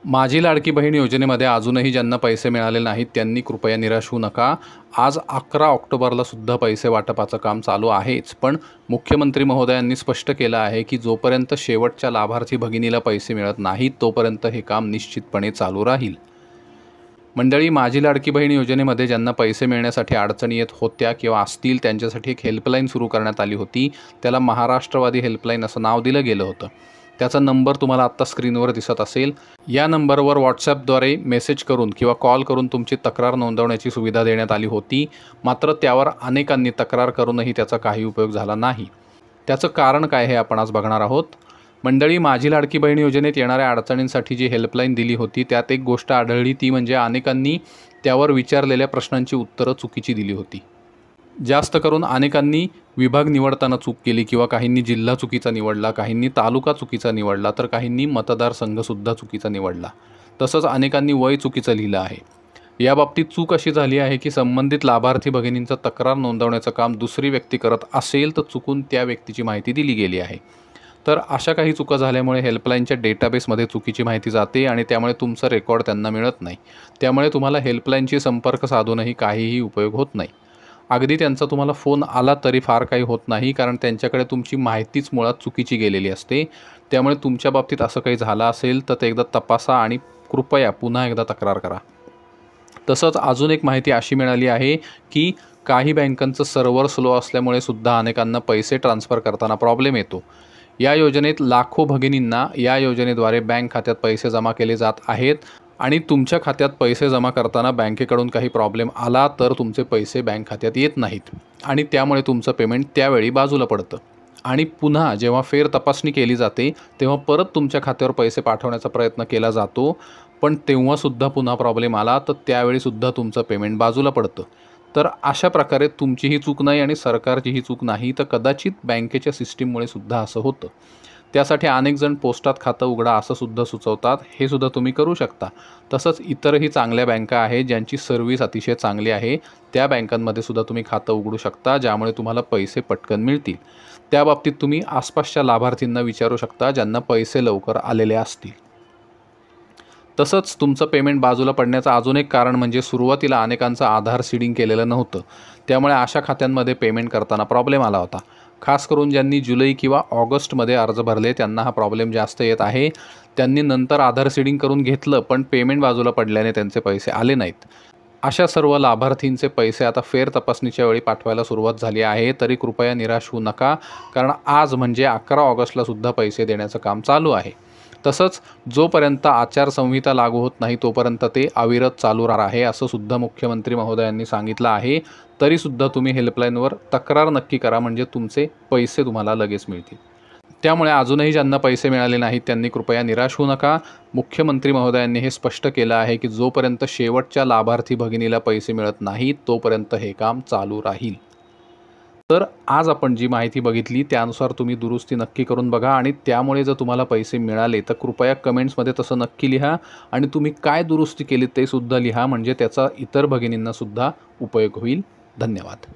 माझी लाडकी बहीण योजनेमध्ये अजूनही ज्यांना पैसे मिळाले नाहीत त्यांनी कृपया निराश होऊ नका। आज 11 ऑक्टोबरला सुद्धा पैसे वाटपाचं काम चालू आहेच, पण मुख्यमंत्री महोदयांनी स्पष्ट केलं आहे की जोपर्यंत शेवटच्या लाभार्थी भगिनीला पैसे मिळत नाहीत तोपर्यंत हे काम निश्चितपणे चालू राहील। मंडळी, माझी लाडकी बहीण योजनेमध्ये ज्यांना पैसे मिळण्यासाठी अडचणी येत होत्या किंवा असतील त्यांच्यासाठी एक हेल्पलाईन सुरू करण्यात आली होती। त्याला महाराष्ट्रवादी हेल्पलाईन असं नाव दिलं गेलं होतं। त्याचा नंबर तुम्हाला आत्ता स्क्रीनवर दिसत असेल। या नंबरवर व्हॉट्सॲपद्वारे मेसेज करून किंवा कॉल करून तुमची तक्रार नोंदवण्याची सुविधा देण्यात आली होती। मात्र त्यावर अनेकांनी तक्रार करूनही त्याचा काही उपयोग झाला नाही। त्याचं कारण काय हे आपण आज बघणार आहोत। मंडळी, माझी लाडकी बहीण योजनेत येणाऱ्या अडचणींसाठी जी हेल्पलाईन दिली होती त्यात एक गोष्ट आढळली, ती म्हणजे अनेकांनी त्यावर विचारलेल्या प्रश्नांची उत्तरं चुकीची दिली होती। जास्त करून अनेकांनी विभाग निवडताना चूक केली किंवा काहींनी जिल्हा चुकीचा निवडला, काहींनी तालुका चुकीचा निवडला, तर काहींनी मतदारसंघसुद्धा चुकीचा निवडला। तसंच अनेकांनी वय चुकीचं लिहिलं आहे। याबाबतीत चूक अशी झाली आहे की संबंधित लाभार्थी भगिनींचं तक्रार नोंदवण्याचं काम दुसरी व्यक्ती करत असेल तर चुकून त्या व्यक्तीची माहिती दिली गेली आहे। तर अशा काही चुका झाल्यामुळे हेल्पलाईनच्या डेटाबेसमध्ये चुकीची माहिती जाते आणि त्यामुळे तुमचं रेकॉर्ड त्यांना मिळत नाही। त्यामुळे तुम्हाला हेल्पलाईनशी संपर्क साधूनही काहीही उपयोग होत नाही। अगदी त्यांचा तुम्हाला फोन आला तरी फार काही होत नाही, कारण त्यांच्याकडे तुमची माहितीच मुळात चुकीची गेलेली असते। त्यामुळे तुमच्या बाबतीत असं काही झालं असेल तर ते एकदा तपासा आणि कृपया पुन्हा एकदा तक्रार करा। तसंच अजून एक माहिती अशी मिळाली आहे की काही बँकांचं सर्व्हर स्लो असल्यामुळे सुद्धा अनेकांना पैसे ट्रान्सफर करताना प्रॉब्लेम येतो। या योजनेत लाखो भगिनींना या योजनेद्वारे बँक खात्यात पैसे जमा केले जात आहेत आणि तुमच्या खात्यात पैसे जमा करताना बँकेकडून काही प्रॉब्लेम आला तर तुमचे पैसे बँक खात्यात येत नाहीत आणि त्यामुळे तुमचं पेमेंट त्यावेळी बाजूला पडतं आणि पुन्हा जेव्हा फेर तपासणी केली जाते तेव्हा परत तुमच्या खात्यावर पैसे पाठवण्याचा प्रयत्न केला जातो, पण तेव्हासुद्धा पुन्हा प्रॉब्लेम आला तर त्यावेळीसुद्धा तुमचं पेमेंट बाजूला पडतं। तर अशा प्रकारे तुमचीही चूक नाही आणि सरकारचीही चूक नाही, तर कदाचित बँकेच्या सिस्टीममुळे सुद्धा असं होतं। त्यासाठी अनेक जण पोस्टात खातं उघडा असं सुद्धा सुचवतात, हे सुद्धा तुम्ही करू शकता। तसंच इतरही चांगल्या बँका आहेत ज्यांची सर्व्हिस अतिशय चांगली आहे, त्या बँकांमध्ये सुद्धा तुम्ही खातं उघडू शकता, ज्यामुळे तुम्हाला पैसे पटकन मिळतील। त्याबाबतीत तुम्ही आसपासच्या लाभार्थींना विचारू शकता ज्यांना पैसे लवकर आलेले असतील। तसंच तुमचं पेमेंट बाजूला पडण्याचं अजून एक कारण म्हणजे सुरुवातीला अनेकांचं आधार सीडिंग केलेलं नव्हतं, त्यामुळे अशा खात्यांमध्ये पेमेंट करताना प्रॉब्लेम आला होता। खास करून ज्यांनी जुलै किंवा ऑगस्टमध्ये अर्ज भरले त्यांना हा प्रॉब्लेम जास्त येत आहे। त्यांनी नंतर आधार सीडिंग करून घेतलं, पण पेमेंट बाजूला पडल्याने त्यांचे पैसे आले नाहीत। अशा सर्व लाभार्थींचे पैसे आता फेर तपासणीच्या वेळी पाठवायला सुरुवात झाली आहे। तरी कृपया निराश होऊ नका, कारण आज म्हणजे 11 ऑगस्टला सुद्धा पैसे देण्याचं काम चालू आहे। तसंच जोपर्यंत आचारसंहिता लागू होत नाही तोपर्यंत ते अविरत चालू राहणार आहे असं सुद्धा मुख्यमंत्री महोदयांनी सांगितलं आहे। तरीसुद्धा तुम्ही हेल्पलाईनवर तक्रार नक्की करा, म्हणजे तुमचे पैसे तुम्हाला लगेच मिळतील। त्यामुळे अजूनही ज्यांना पैसे मिळाले नाहीत त्यांनी कृपया निराश होऊ नका। मुख्यमंत्री महोदयांनी हे स्पष्ट केलं आहे की जोपर्यंत शेवटच्या लाभार्थी भगिनीला पैसे मिळत नाहीत तोपर्यंत हे काम चालू राहील। तर आज आपण जी माहिती बघितली त्यानुसार तुम्ही दुरुस्ती नक्की करून बघा आणि त्यामुळे जर तुम्हाला पैसे मिळाले तर कृपया कमेंट्समध्ये तसं नक्की लिहा आणि तुम्ही काय दुरुस्ती केली ते सुद्धा लिहा, म्हणजे त्याचा इतर भगिनींना सुद्धा उपयोग होईल। धन्यवाद।